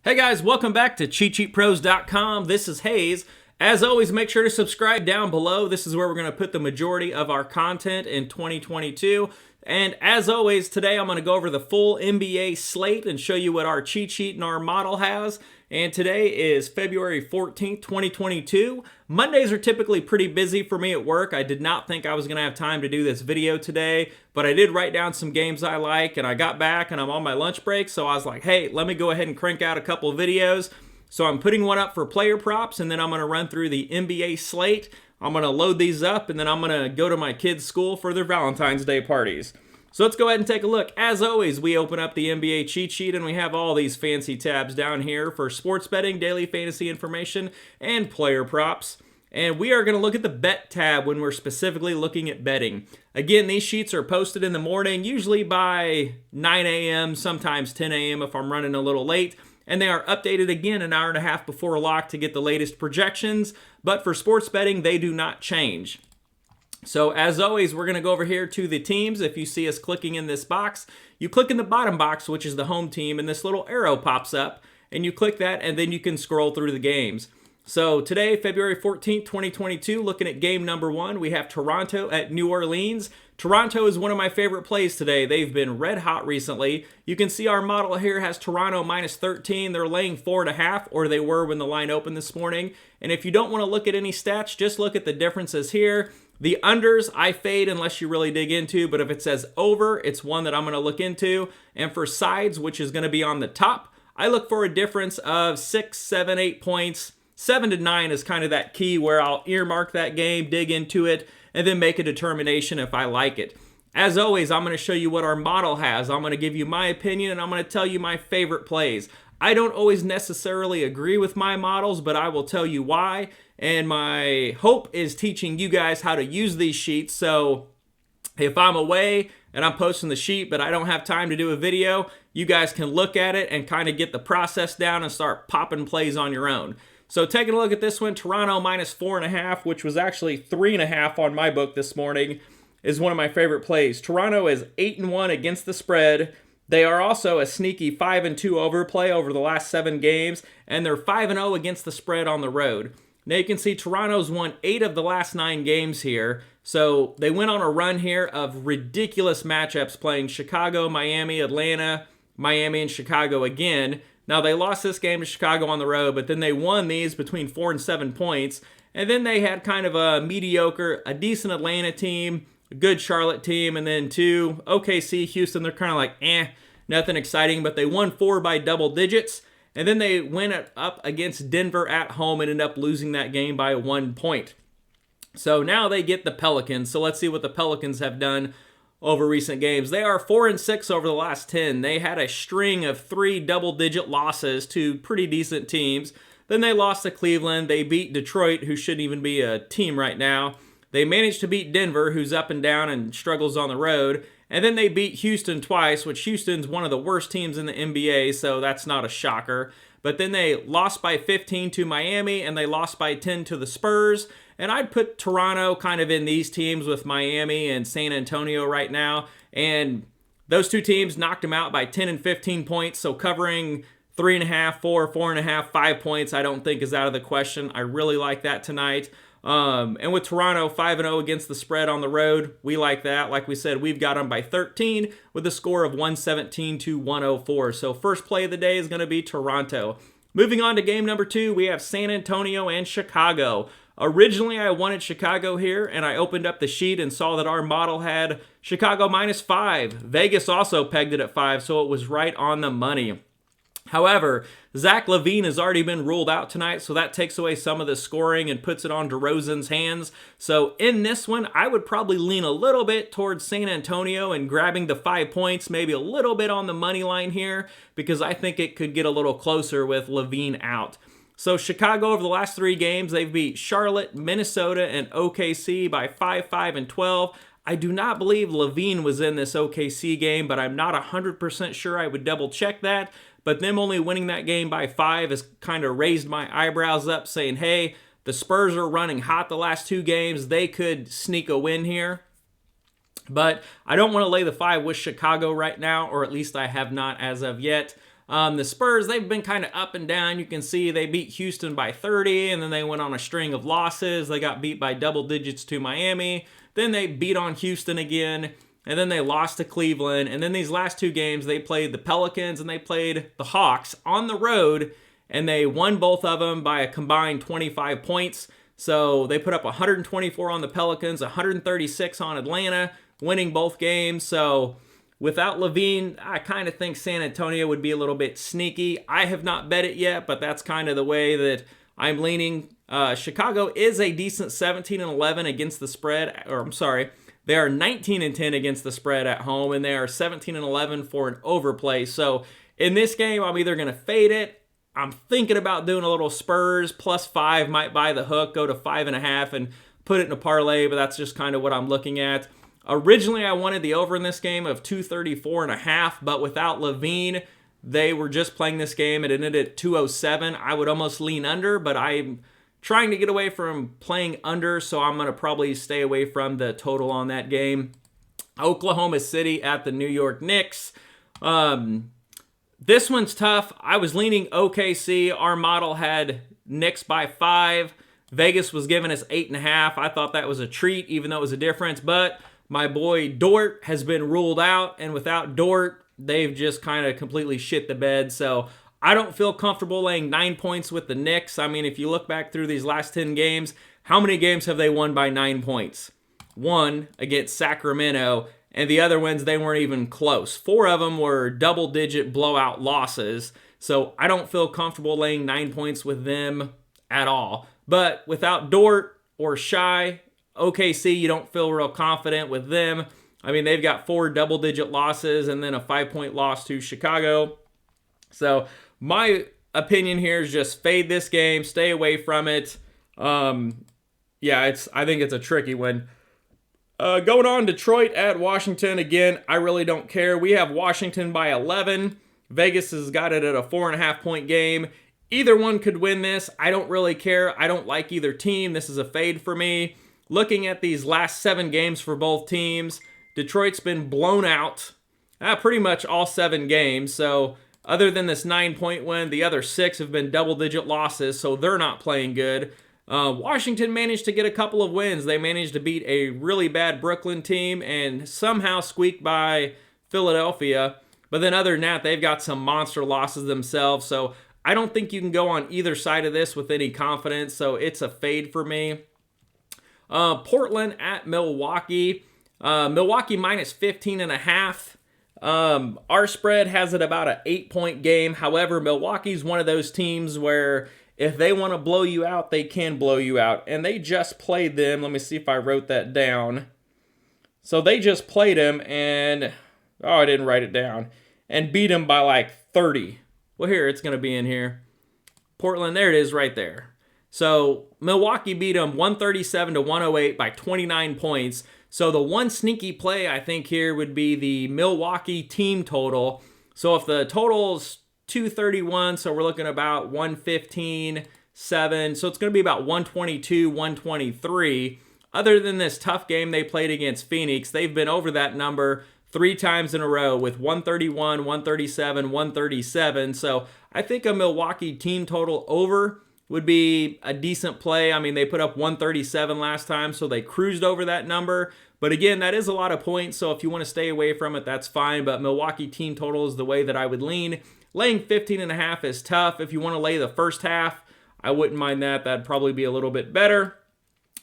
Hey guys, welcome back to CheatSheetPros.com. This is Hayes. As always, make sure to subscribe down below. This is where we're going to put the majority of our content in 2022. And as always, today I'm going to go over the full NBA slate and show you what our cheat sheet and our model has. And today is February 14th, 2022. Mondays are typically pretty busy for me at work. I did not think I was going to have time to do this video today, but I did write down some games I like, and I got back and I'm on my lunch break, so I was like, hey, let me go ahead and crank out a couple of videos. So I'm putting one up for player props, and then I'm going to run through the NBA slate. I'm going to load these up, and then I'm going to go to my kids' school for their Valentine's Day parties. So let's go ahead and take a look. As always, we open up the NBA cheat sheet, and we have all these fancy tabs down here for sports betting, daily fantasy information, and player props. And we are going to look at the bet tab when we're specifically looking at betting. Again, these sheets are posted in the morning, usually by 9 a.m., sometimes 10 a.m. if I'm running a little late. And they are updated again an hour and a half before lock to get the latest projections. But for sports betting, they do not change. So as always, we're going to go over here to the teams. If you see us clicking in this box, you click in the bottom box, which is the home team, and this little arrow pops up, and you click that, and then you can scroll through the games. So today, February 14th, 2022, looking at game number 1, we have Toronto at New Orleans. Toronto is one of my favorite plays today. They've been red hot recently. You can see our model here has Toronto minus 13. They're laying 4.5, or they were when the line opened this morning. And if you don't want to look at any stats, just look at the differences here. The unders, I fade unless you really dig into, but if it says over, it's one that I'm going to look into. And for sides, which is going to be on the top, I look for a difference of 6, 7, 8 points. 7 to 9 is kind of that key where I'll earmark that game, dig into it, and then make a determination if I like it. As always, I'm going to show you what our model has. I'm going to give you my opinion, and I'm going to tell you my favorite plays. I don't always necessarily agree with my models, but I will tell you why. And my hope is teaching you guys how to use these sheets. So if I'm away and I'm posting the sheet, but I don't have time to do a video, you guys can look at it and kind of get the process down and start popping plays on your own. So taking a look at this one, Toronto minus 4.5, which was actually 3.5 on my book this morning, is one of my favorite plays. Toronto is 8-1 against the spread. They are also a sneaky 5-2 overplay over the last 7 games, and they're 5-0 against the spread on the road. Now you can see Toronto's won 8 of the last 9 games here, so they went on a run here of ridiculous matchups playing Chicago, Miami, Atlanta, Miami, and Chicago again. Now, they lost this game to Chicago on the road, but then they won these between 4 and 7 points. And then they had kind of a mediocre, a decent Atlanta team, a good Charlotte team, and then 2, OKC, Houston, they're kind of like, nothing exciting, but they won 4 by double digits. And then they went up against Denver at home and ended up losing that game by 1 point. So now they get the Pelicans. So let's see what the Pelicans have done over recent games. They are 4-6 over the last 10. They had a string of 3 double-digit losses to pretty decent teams. Then they lost to Cleveland. They beat Detroit, who shouldn't even be a team right now. They managed to beat Denver, who's up and down and struggles on the road. And then they beat Houston twice, which Houston's one of the worst teams in the NBA, so that's not a shocker. But then they lost by 15 to Miami, and they lost by 10 to the Spurs. And I'd put Toronto kind of in these teams with Miami and San Antonio right now. And those 2 teams knocked them out by 10 and 15 points. So covering 3.5, 4, 4.5, 5 points, I don't think is out of the question. I really like that tonight. And with Toronto 5-0 against the spread on the road, we like that. Like we said, we've got them by 13 with a score of 117 to 104. So first play of the day is going to be Toronto. Moving on to game number 2, we have San Antonio and Chicago. Originally, I wanted Chicago here, and I opened up the sheet and saw that our model had Chicago minus 5. Vegas also pegged it at 5, so it was right on the money. However, Zach LaVine has already been ruled out tonight, so that takes away some of the scoring and puts it on DeRozan's hands. So in this one, I would probably lean a little bit towards San Antonio and grabbing the 5 points, maybe a little bit on the money line here, because I think it could get a little closer with LaVine out. So Chicago over the last 3 games, they've beat Charlotte, Minnesota, and OKC by 5, 5, and 12. I do not believe LaVine was in this OKC game, but I'm not 100% sure. I would double check that. But them only winning that game by 5 has kind of raised my eyebrows up, saying, hey, the Spurs are running hot the last 2 games. They could sneak a win here. But I don't want to lay the 5 with Chicago right now, or at least I have not as of yet. The Spurs, they've been kind of up and down. You can see they beat Houston by 30, and then they went on a string of losses. They got beat by double digits to Miami. Then they beat on Houston again, and then they lost to Cleveland. And then these last two games, they played the Pelicans and they played the Hawks on the road, and they won both of them by a combined 25 points. So they put up 124 on the Pelicans, 136 on Atlanta, winning both games. So without LaVine, I kind of think San Antonio would be a little bit sneaky. I have not bet it yet, but that's kind of the way that I'm leaning. Chicago is a decent 17-11 against the spread, or I'm sorry, they are 19-10 against the spread at home, and they are 17-11 for an overplay. So in this game, I'm either going to fade it. I'm thinking about doing a little Spurs +5, might buy the hook, go to 5.5 and put it in a parlay, but that's just kind of what I'm looking at. Originally, I wanted the over in this game of 234.5, but without LaVine, they were just playing this game. It ended at 207. I would almost lean under, but I'm trying to get away from playing under, so I'm going to probably stay away from the total on that game. Oklahoma City at the New York Knicks. This one's tough. I was leaning OKC. Our model had Knicks by 5. Vegas was giving us 8.5. I thought that was a treat, even though it was a difference. But my boy Dort has been ruled out, and without Dort, they've just kind of completely shit the bed. So I don't feel comfortable laying 9 points with the Knicks. I mean, if you look back through these last 10 games, how many games have they won by 9 points? One against Sacramento, and the other ones, they weren't even close. 4 of them were double-digit blowout losses. So I don't feel comfortable laying 9 points with them at all. But without Dort or Shai, OKC, you don't feel real confident with them. I mean, they've got 4 double-digit losses and then a 5-point loss to Chicago. So my opinion here is just fade this game, stay away from it. I think it's a tricky one. Going on, Detroit at Washington. Again, I really don't care. We have Washington by 11. Vegas has got it at a 4.5-point game. Either one could win this. I don't really care. I don't like either team. This is a fade for me. Looking at these last 7 games for both teams, Detroit's been blown out pretty much all 7 games. So other than this 9-point win, the other 6 have been double-digit losses, so they're not playing good. Washington managed to get a couple of wins. They managed to beat a really bad Brooklyn team and somehow squeaked by Philadelphia. But then other than that, they've got some monster losses themselves. So I don't think you can go on either side of this with any confidence. So it's a fade for me. Portland at Milwaukee. Milwaukee minus 15.5. Our spread has it about an 8-point game. However, Milwaukee's one of those teams where if they want to blow you out, they can blow you out. And they just played them. Let me see if I wrote that down. So they just played them and, I didn't write it down, and beat them by like 30. Well, here, it's going to be in here. Portland, there it is right there. So Milwaukee beat them 137-108 by 29 points. So the one sneaky play I think here would be the Milwaukee team total. So if the total's 231, so we're looking about 115.7. So it's going to be about 122, 123. Other than this tough game they played against Phoenix, they've been over that number 3 times in a row with 131, 137, 137. So I think a Milwaukee team total over would be a decent play. I mean, they put up 137 last time, so they cruised over that number. But again, that is a lot of points, so if you want to stay away from it, that's fine. But Milwaukee team total is the way that I would lean. Laying 15.5 is tough. If you want to lay the first half, I wouldn't mind that. That'd probably be a little bit better.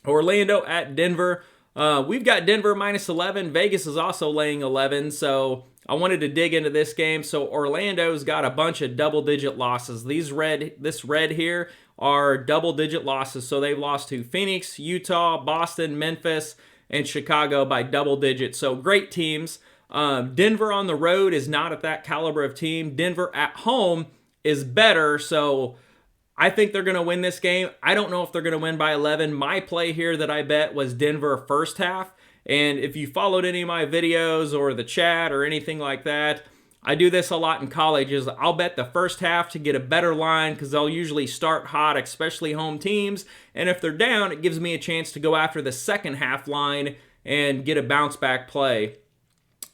Orlando at Denver. We've got Denver minus 11. Vegas is also laying 11, so I wanted to dig into this game. So Orlando's got a bunch of double-digit losses. This red here are double-digit losses. So they've lost to Phoenix, Utah, Boston, Memphis, and Chicago by double digits. So great teams. Denver on the road is not at that caliber of team. Denver at home is better, so I think they're going to win this game. I don't know if they're going to win by 11. My play here that I bet was Denver first half, and if you followed any of my videos or the chat or anything like that, I do this a lot in college, is I'll bet the first half to get a better line because they'll usually start hot, especially home teams, and if they're down, it gives me a chance to go after the second half line and get a bounce back play.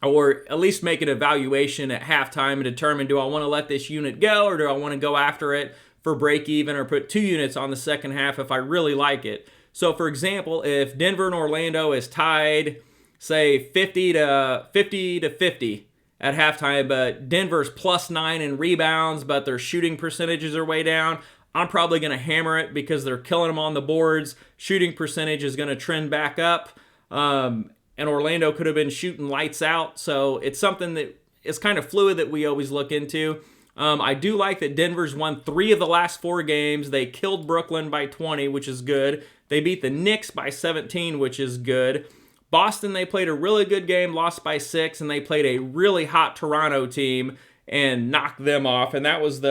or at least make an evaluation at halftime and determine, do I want to let this unit go, or do I want to go after it for break even, or put 2 units on the second half if I really like it. So for example, if Denver and Orlando is tied, say 50 to 50 at halftime, but Denver's +9 in rebounds, but their shooting percentages are way down, I'm probably going to hammer it because they're killing them on the boards. Shooting percentage is going to trend back up. And Orlando could have been shooting lights out. So it's something that is kind of fluid that we always look into. I do like that Denver's won 3 of the last 4 games. They killed Brooklyn by 20, which is good. They beat the Knicks by 17, which is good. Boston, they played a really good game, lost by 6, and they played a really hot Toronto team and knocked them off. And that was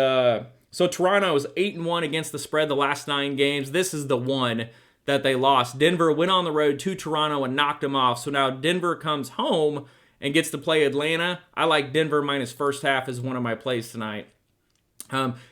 so Toronto is 8-1 against the spread the last 9 games. This is the one that they lost. Denver went on the road to Toronto and knocked them off. So now Denver comes home and gets to play Atlanta. I like Denver minus first half as one of my plays tonight.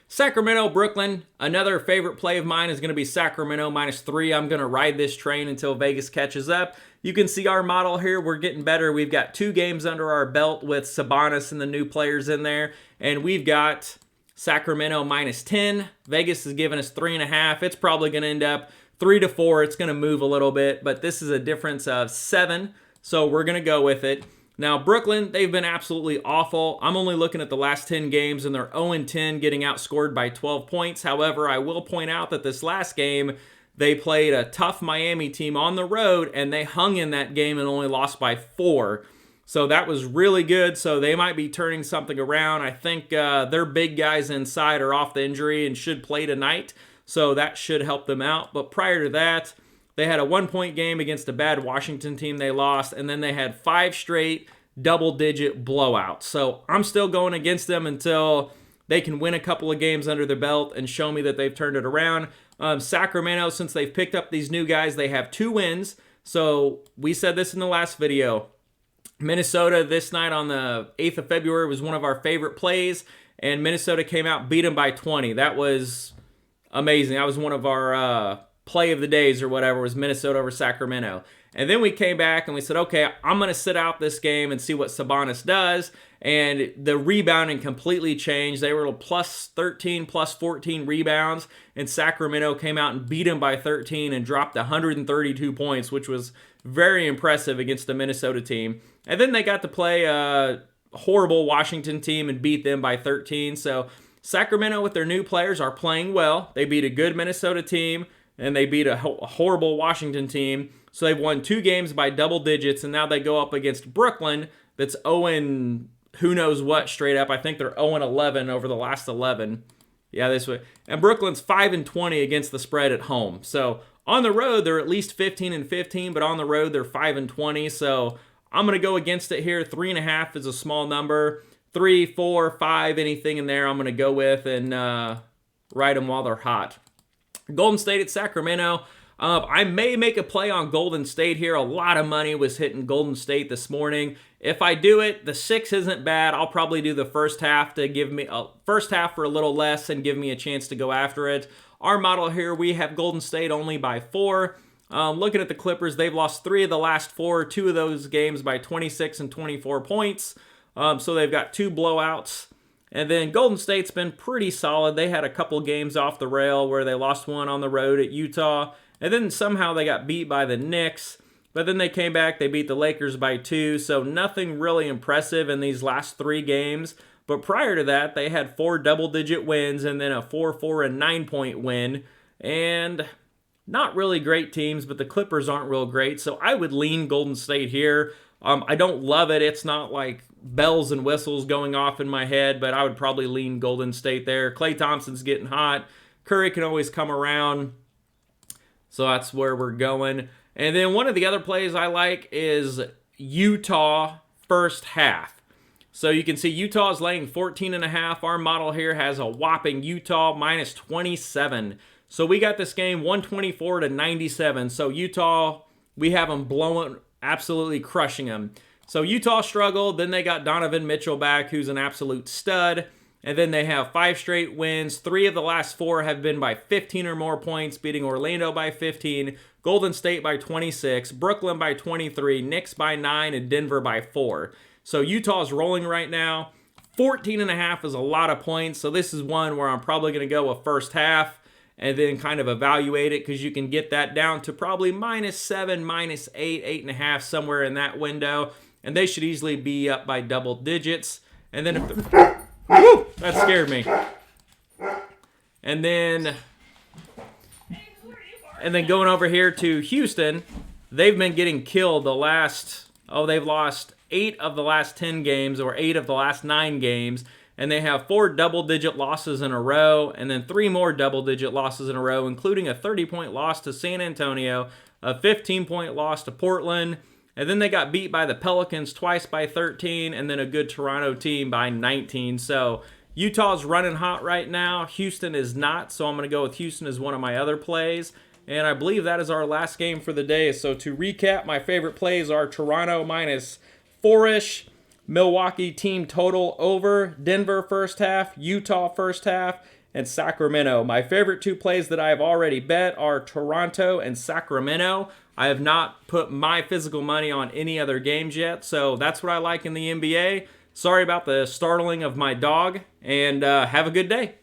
Sacramento, Brooklyn, another favorite play of mine is going to be Sacramento -3. I'm going to ride this train until Vegas catches up. You can see our model here. We're getting better. We've got 2 games under our belt with Sabonis and the new players in there. And we've got Sacramento -10. Vegas is giving us 3.5. It's probably going to end up 3 to 4. It's going to move a little bit, but this is a difference of 7. So we're going to go with it. Now, Brooklyn, they've been absolutely awful. I'm only looking at the last 10 games, and they're 0-10, getting outscored by 12 points. However, I will point out that this last game, they played a tough Miami team on the road, and they hung in that game and only lost by 4. So that was really good. So they might be turning something around. I think their big guys inside are off the injury and should play tonight. So that should help them out. But prior to that, they had a 1-point game against a bad Washington team they lost, and then they had 5 straight double-digit blowouts. So I'm still going against them until they can win a couple of games under their belt and show me that they've turned it around. Sacramento, since they've picked up these new guys, they have 2 wins. So we said this in the last video. Minnesota this night on the 8th of February was one of our favorite plays, and Minnesota came out, beat them by 20. That was amazing. That was one of our play of the days or whatever, was Minnesota over Sacramento. And then we came back and we said, okay, I'm going to sit out this game and see what Sabonis does. And the rebounding completely changed. They were +13, +14 rebounds, and Sacramento came out and beat them by 13 and dropped 132 points, which was very impressive against the Minnesota team. And then they got to play a horrible Washington team and beat them by 13. So Sacramento with their new players are playing well. They beat a good Minnesota team, and they beat a horrible Washington team. So they've won 2 games by double digits, and now they go up against Brooklyn that's 0 who knows what straight up. I think they're 0-11 over the last 11. Yeah, this way. And Brooklyn's 5-20 against the spread at home. So on the road, they're at least 15-15, but on the road, they're 5-20. So I'm going to go against it here. 3.5 is a small number. 3, 4, 5, anything in there I'm going to go with and ride them while they're hot. Golden State at Sacramento. I may make a play on Golden State here. A lot of money was hitting Golden State this morning. If I do it, the 6 isn't bad. I'll probably do the first half to give me first half for a little less and give me a chance to go after it. Our model here, we have Golden State only by 4. Looking at the Clippers, they've lost 3 of the last 4. 2 of those games by 26 and 24 points. So they've got 2 blowouts. And then Golden State's been pretty solid. They had a couple games off the rail where they lost one on the road at Utah. And then somehow they got beat by the Knicks. But then they came back, they beat the Lakers by 2. So nothing really impressive in these last 3 games. But prior to that, they had 4 double-digit wins and then a 4-4 and 9-point win. And not really great teams, but the Clippers aren't real great. So I would lean Golden State here. I don't love it. It's not like bells and whistles going off in my head, but I would probably lean Golden State there. Klay Thompson's getting hot. Curry can always come around. So that's where we're going. And then one of the other plays I like is Utah first half. So you can see Utah is laying 14.5. Our model here has a whopping Utah minus 27. So we got this game 124-97. So Utah, we have them blowing, absolutely crushing them. So Utah struggled. Then they got Donovan Mitchell back, who's an absolute stud. And then they have 5 straight wins. 3 of the last 4 have been by 15 or more points, beating Orlando by 15, Golden State by 26, Brooklyn by 23, Knicks by 9, and Denver by 4. So Utah's rolling right now. 14.5 is a lot of points. So this is one where I'm probably going to go a first half and then kind of evaluate it, because you can get that down to probably -7, -8, 8.5, somewhere in that window. And they should easily be up by double digits. And then woo, that scared me. And then going over here to Houston, they've been getting killed they've lost 8 of the last 10 games, or 8 of the last 9 games. And they have 4 double-digit losses in a row, and then 3 more double-digit losses in a row, including a 30-point loss to San Antonio, a 15-point loss to Portland, and then they got beat by the Pelicans twice by 13, and then a good Toronto team by 19. So Utah's running hot right now. Houston is not, so I'm going to go with Houston as one of my other plays. And I believe that is our last game for the day. So to recap, my favorite plays are Toronto -4-ish, Milwaukee team total over, Denver first half, Utah first half, and Sacramento. My favorite 2 plays that I have already bet are Toronto and Sacramento. I have not put my physical money on any other games yet, so that's what I like in the NBA. Sorry about the startling of my dog, and have a good day.